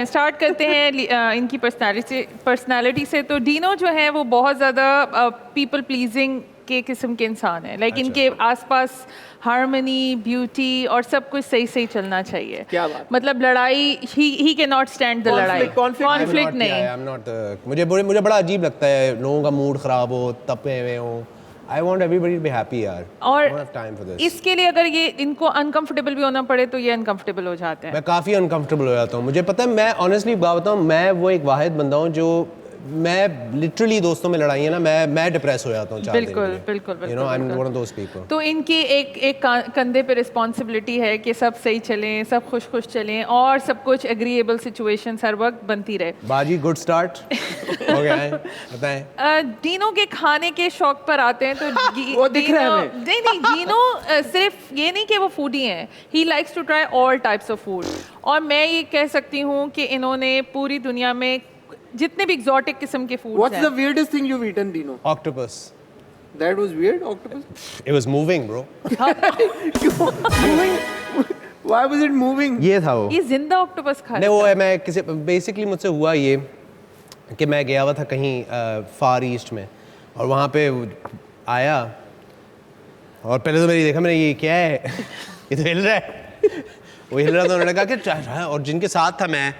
Start करते हैं इनकी पर्सनालिटी से। तो डीनो जो है वो बहुत ज़्यादा पीपल प्लीजिंग के किस्म के इंसान है। लाइक इनके आसपास हार्मनी, ब्यूटी और सब कुछ सही सही चलना चाहिए। क्या बात? मतलब लड़ाई he can not stand the लड़ाई, कॉन्फ्लिक्ट नहीं। मुझे बड़ा अजीब लगता है लोगों का मूड खराब हो, तपे हुए हो। I want everybody to be happy यार। और I don't have time for this। इसके लिए अगर ये इनको अनकंफर्टेबल भी होना पड़े तो ये अनकंफर्टेबल हो जाते हैं। मैं काफ़ी अनकंफर्टेबल हो जाता हूँ। मुझे पता है, मैं ऑनेस्टली बात बताऊँ, मैं वो एक वाहिद बंदा हूँ जो मैं लिटरली दोस्तों में लड़ाई है ना, मैं डिप्रेस हो जाता हूँ 4 दिन के लिए। बिल्कुल You know, I'm one of those people। तो इनकी एक कंधे पे रिस्पॉन्सिबिलिटी है कि सब सही चलें, सब खुश खुश चलें और सब कुछ एग्रीएबल सिचुएशन हर वक्त बनती रहे। बाजी गुड स्टार्ट हो गया है, बताएं। डीनो के खाने के शौक पर आते हैं तो वो दिख रहा है हमें। नहीं डीनो सिर्फ ये नहीं कि वो फूडी हैं, he likes to try all types of food. और मैं ये कह सकती हूँ कि इन्होंने पूरी दुनिया में जितने भी एग्जॉटिक किस्म के food What's the weirdest thing you've eaten, Dino? Octopus। That was weird, octopus? It was moving, bro। Moving? Why was it moving? ये था वो। ये जिंदा ऑक्टोपस खा नहीं, वो है, मैं किसी बेसिकली मुझसे हुआ ये कि मैं गया हुआ था कहीं फार ईस्ट में, और वहाँ पे आया और पहले तो मैंने देखा, मैंने ये क्या है ये तो हिल रहा है। वो हिल रहा था, उन्होंने कहा कि, और जिनके साथ था मैं,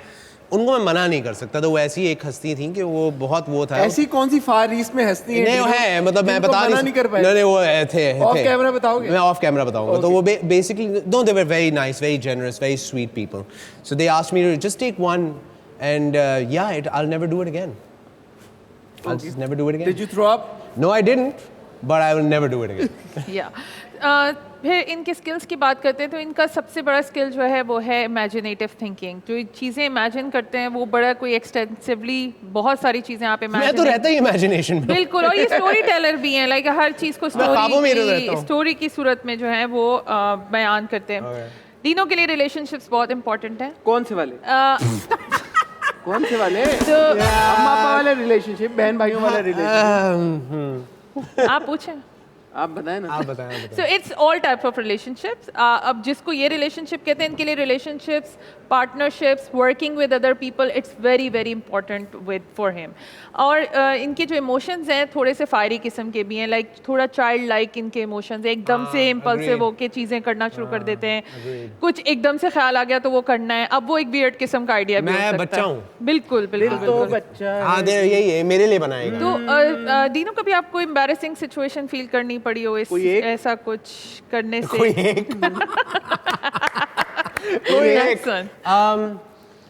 उनको मैं मना नहीं कर सकता। तो वो ऐसी एक हस्ती थी कि वो बहुत वो था। ऐसी कौन सी फार ईस्ट में हस्ती है? नहीं है, मतलब मैं बता नहीं कर पाया। नहीं, वो थे ऑफ कैमरा बताओगे? मैं ऑफ कैमरा बताऊंगा। तो वो basically no, they were very nice, very generous, very sweet people. So they asked me to just take one and yeah I'll never do it again। I'll just never do it again। Did you throw up? No, I didn't, but I will never do it again। या फिर इनके skills की बात करते हैं तो इनका सबसे बड़ा स्किल जो है वो है इमेजिनेटिव थिंकिंग। जो चीज़ें इमेजिन करते हैं वो बड़ा कोई एक्सटेंसिवली बहुत सारी चीज़ें आप इमेजिन। मैं तो रहता ही इमेजिनेशन में। बिल्कुल, और ये स्टोरी टेलर भी हैं। लाइक हर चीज़ को स्टोरी की सूरत में जो है वो बयान करते हैं। डीनो के लिए रिलेशनशिप्स बहुत इंपॉर्टेंट हैं। कौन से वाले? कौन से वाले? अम्मा पापा वाले रिलेशनशिप, बहन भाइयों वाले रिलेशनशिप? आप पूछें, आप बताएं ना। आप बताएं। So it's all type of relationships. अब जिसको ये रिलेशनशिप कहते हैं, इनके लिए relationships, partnerships, working with other people, it's very very important with for him. और इनके जो इमोशंस हैं थोड़े से फायरी किस्म के भी हैं। लाइक थोड़ा चाइल्ड लाइक इनके इमोशंस, एकदम से इम्पल्सिव होके चीज़ें करना शुरू कर देते हैं। कुछ एकदम से ख्याल आ गया तो वो करना है। अब वो एक वियर्ड किस्म का आइडिया भी हो सकता है। मैं बच्चा हूँ। बिल्कुल बिल्कुल तो बच्चा हाँ, यही है, मेरे लिए बनाएगा। तो डीनो, कभी आपको एम्बैरेसिंग सिचुएशन फील करनी पड़ी हो ऐसा कुछ करने से?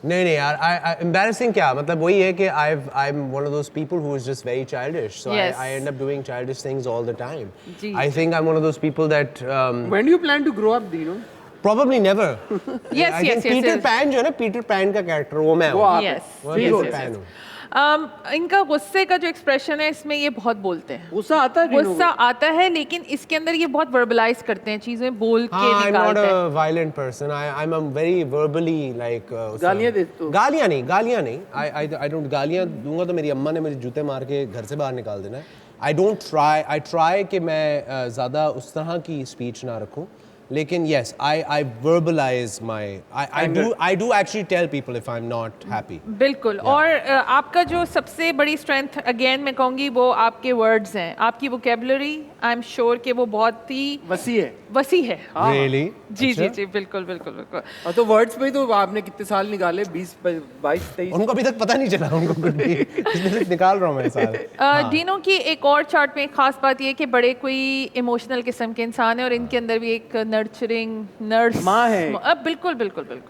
नहीं यार, embarrassing क्या मतलब, वही है कि I'm one of those people who is just very childish, so Yes. I end up doing childish things all the time। Ji. I think I'm one of those people that When do you plan to grow up, Dino? probably never। Yes, I think Peter Pan जो है ना, Peter Pan का character वो मैं हूँ। Peter Pan हूँ। इनका गुस्से का जो एक्सप्रेशन है इसमें ये बहुत बोलते हैं। गुस्सा आता है? गुस्सा आता है, लेकिन इसके अंदर ये बहुत वर्बलाइज करते हैं, चीजें बोल के निकालते हैं। I'm not a violent person। I'm a very verbally like गालियाँ देते हो? गालियाँ नहीं। I don't, गालियाँ दूंगा तो मेरी अम्मा ने मेरे जूते मार के घर से बाहर निकाल देना है। I try कि मैं ज़्यादा उस तरह की स्पीच ना रखूं, लेकिन yes, I verbalize I do actually tell people if I'm not happy। बिल्कुल। और आपका जो सबसे बड़ी स्ट्रेंथ, अगेन मैं कहूँगी, वो आपके वर्ड्स हैं। आपकी वोकेबुलरी, आई एम श्योर कि वो बहुत ही वसी है। Really? जी बिल्कुल। और तो वर्ड्स पे तो आपने कितने साल निकाले? 20 22 23? उनको अभी तक पता नहीं चला, उनको कुछ भी इसमें निकाल रहा हूँ मैं साल। डीनो की एक और चार्ट में खास बात ये कि बड़े कोई इमोशनल किस्म के इंसान है और इनके अंदर भी एक नर्चरिंग नर्स माँ है। बिल्कुल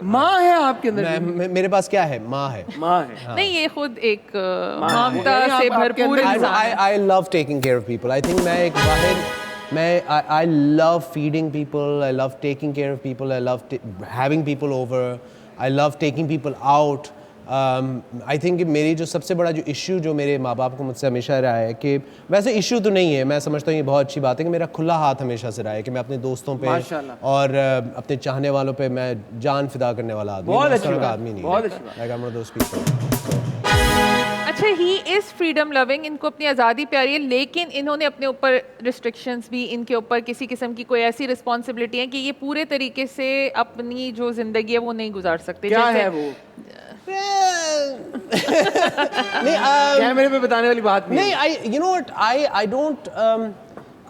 माँ है आपके अंदर? मेरे पास क्या है? माँ है। नहीं, ये खुद एक ममता से भरपूर इंसान है। I love taking care of people। I think मैं एक वाहिद, I love feeding people, I love taking care of people, I love having people over, I love taking people out। I think मेरी जो सबसे बड़ा जो इशू जो मेरे माँ बाप को मुझसे हमेशा रहा है, कि वैसे इशू तो नहीं है, मैं समझता हूँ ये बहुत अच्छी बात है, कि मेरा खुला हाथ हमेशा से रहा है, कि मैं अपने दोस्तों पे और अपने चाहने वालों पे मैं जान फिदा करने वाला आदमी, बहुत अच्छी बात, आदमी नहीं बहुत अच्छी बात। Like I'm one of those people। अच्छा, ही इज फ्रीडम लविंग, इनको अपनी आज़ादी प्यारी है, लेकिन इन्होंने अपने ऊपर रिस्ट्रिक्शंस भी, इनके ऊपर किसी किस्म की कोई ऐसी रिस्पॉन्सिबिलिटी है कि ये पूरे तरीके से अपनी जो जिंदगी है वो नहीं गुजार सकते। क्या है वो? नहीं कैमरे पे बताने वाली बात नहीं नहीं I you know what I don't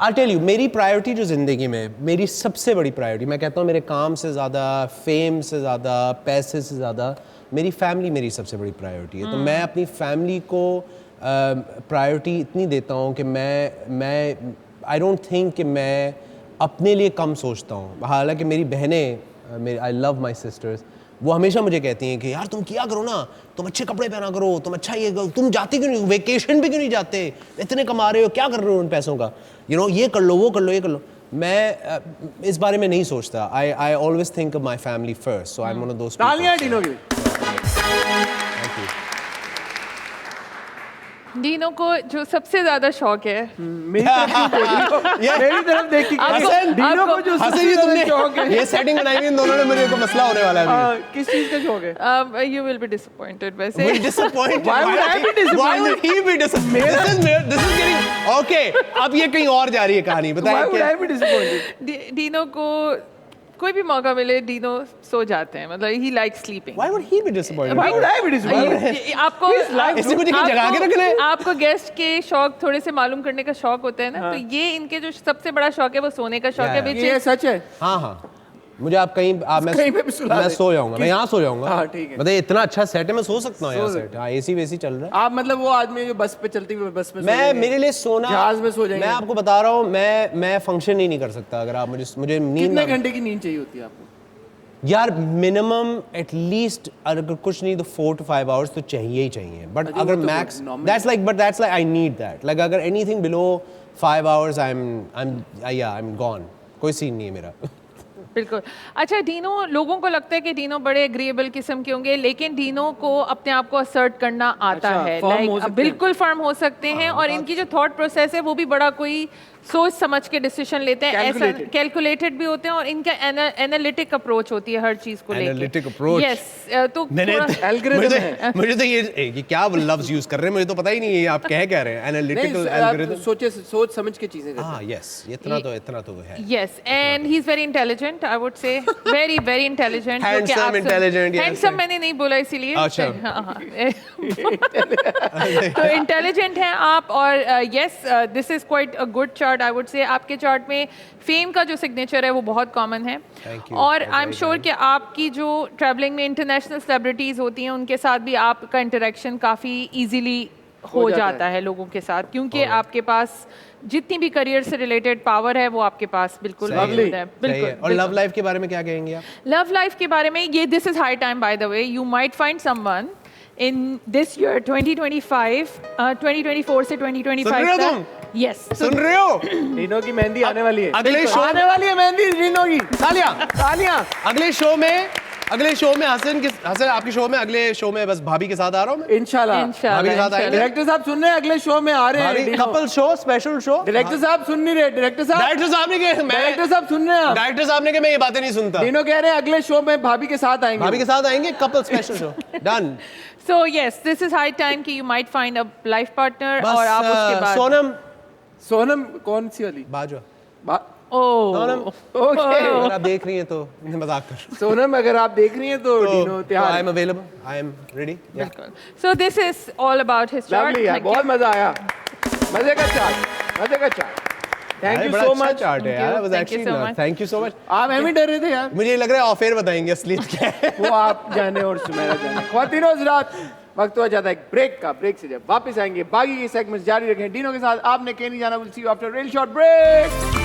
I tell you मेरी प्रायोरिटी जो ज़िंदगी में मेरी सबसे बड़ी प्रायोरिटी मैं कहता हूँ मेरे काम से ज़्यादा फेम से ज़्यादा पैसे से ज़्यादा मेरी फैमिली मेरी सबसे बड़ी प्रायोरिटी है तो मैं अपनी फैमिली को प्रायोरिटी इतनी देता हूँ कि मैं आई डोंट थिंक कि मैं अपने लिए कम सोचता हूँ हालांकि मेरी बहनें आई लव माई सिस्टर्स वो हमेशा मुझे कहती हैं कि यार तुम किया करो ना तुम अच्छे कपड़े पहना करो तुम अच्छा ये करो तुम जाते क्यों नहीं वेकेशन पे क्यों नहीं जाते इतने कमा रहे हो क्या कर रहे हो उन पैसों का यू नो ये कर लो वो कर लो ये कर लो मैं इस बारे में नहीं सोचता I always think of my family first so I am one of those तालियां डीनो की डीनो को जो सबसे ज्यादा शौक है मेरी तरफ देख के आपको- डीनो को जो हसन सबसे जी ज्यादा शौक है तुमने ये सेटिंग बनाई हुई इन दोनों ने मेरे को मसला होने वाला है अभी किस चीज का शौक है यू विल बी डिसअपॉइंटेड वैसे We're disappointed. Why would I be disappointed? Why would he be disappointed? This is getting okay. अब ये कहीं और जा रही है कहानी Why बताइए would क्या I be disappointed? डीनो को कोई भी मौका मिले डीनो सो जाते हैं मतलब ही like sleeping Why would he be disappointed? Why would I be disappointed? आपको इससे मुझे कहीं जगा के रखना है? आपको गेस्ट के शौक थोड़े से मालूम करने का शौक होता है ना तो ये इनके जो सबसे बड़ा शौक है वो सोने का शौक है Yeah. which ये is सच है हाँ हाँ मुझे आप कहीं कहीं पे भी सुला मैं दे। सो जाऊंगा मैं यहाँ सो जाऊंगा हाँ, ठीक है। मतलब इतना अच्छा सेट है मैं सो सकता हूँ यहाँ सो सेट हाँ एसी वेसी चल रहा है आप मतलब वो आदमी जो बस पे चलती हुई बस में मैं मेरे लिए सोना जहाज में सो जाएंगे। मैं आपको बता रहा हूँ मैं फंक्शन ही नहीं कर सकता अगर आप मुझे नींद कितने ना घंटे की नींद चाहिए होती है आपको यार मिनिमम एटलीस्ट अगर कुछ नहीं तो 4 to 5 आवर्स तो चाहिए ही चाहिए बट अच्छा, अगर वो तो max normal that's like I need that like अगर anything below 5 hours I am gone कोई सीन नहीं है मेरा बिल्कुल अच्छा डीनो लोगों को लगता है कि डीनो बड़े एग्रीएबल किस्म के होंगे लेकिन डीनो को अपने आप को असर्ट करना आता अच्छा, है firm हो सकते हैं। बिल्कुल फर्म हो सकते हैं और इनकी जो थॉट प्रोसेस है वो भी बड़ा कोई सोच समझ के डिसीजन लेते हैं ऐसा Calculated। कैलकुलेटेड भी होते हैं और इनका एनालिटिक अप्रोच होती है हर चीज को लेके Analytic approach। यस तो मैंने थोड़ा- Algorithm है। मुझे तो ये क्या लफ्ज यूज कर रहे हैं मुझे तो पता ही नहीं है ये आप कह रहे हैं एनालिटिकल नहीं एल्गोरिथम सोच समझ के चीजें करते हैं। हाँ यस इतना तो है Yes, and he's very intelligent. I would say very, very intelligent. जो कि Handsome, आप सब- intelligent, yes, Handsome yes. मैंने नहीं बोला इसीलिए. अच्छा। हाँ, हाँ. तो इंटेलिजेंट हैं आप और yes this is quite a good chart I would say आपके चार्ट में फेम का जो सिग्नेचर है वो बहुत कॉमन है Thank you. और That's I am very sure कि आपकी जो ट्रैवलिंग में इंटरनेशनल सेलिब्रिटीज होती हैं उनके साथ भी आपका इंटरेक्शन काफ़ी इजीली हो जाता है लोगों के साथ क्योंकि आपके पास जितनी भी करियर से रिलेटेड पावर है वो आपके पास बिल्कुल सही है। मौजूद है सही है। और लव लाइफ के बारे में क्या कहेंगे आप लव लाइफ के बारे में ये this is high time by the way you might find someone in this year 2025 2024 से 2025 सुन रहे हो तुम? यस सुन रहे हो डीनो की मेहंदी आने वाली है अगले शो आने वाली है मेहंदी डीनो की तालियां अगले शो में हसन आपके शो में अगले शो में बस भाभी के साथ आ रहा हूँ मैं इंशाल्लाह भाभी के साथ आएंगे डायरेक्टर साहब सुन रहे हैं अगले शो में आ रहे हैं भाभी Dino. Couple show special show director साहब सुन नहीं रहे डायरेक्टर साहब डायरेक्टर साहब ने कहा डायरेक्टर साहब सुन रहे हैं आप? डायरेक्टर साहब ने कहा मैं ये बातें नहीं सुनता डीनो कह रहे हैं अगले शो में भाभी के साथ आएंगे भाभी के साथ आएंगे couple special show done So yes, this is high time कि you might find a life partner और आप उसके बाद सोनम कौन सी वाली बाजवा ओह सोनम ओके अगर आप देख रही हैं तो मजाक कर सोनम अगर आप देख रही हैं तो डीनो आई तैयार am available I am ready So this is all about his chart. Lovely यार Thank you. बहुत मजा आया मजे का chart thank you so much chart है यार was Thank you so actually much. Thank you so much आप हमें ही डर रहे थे यार मुझे लग रहा है ऑफेयर बताएंगे असलियत क्या है वो आप जाने और सुमेरा जाने ख्वातीनो हज़रात वक्त हो जाता है एक ब्रेक का ब्रेक से जब वापस आएंगे बाकी के सेगमेंट्स जारी रखें डीनो के साथ आपने कहीं नहीं जाना will see you after real short break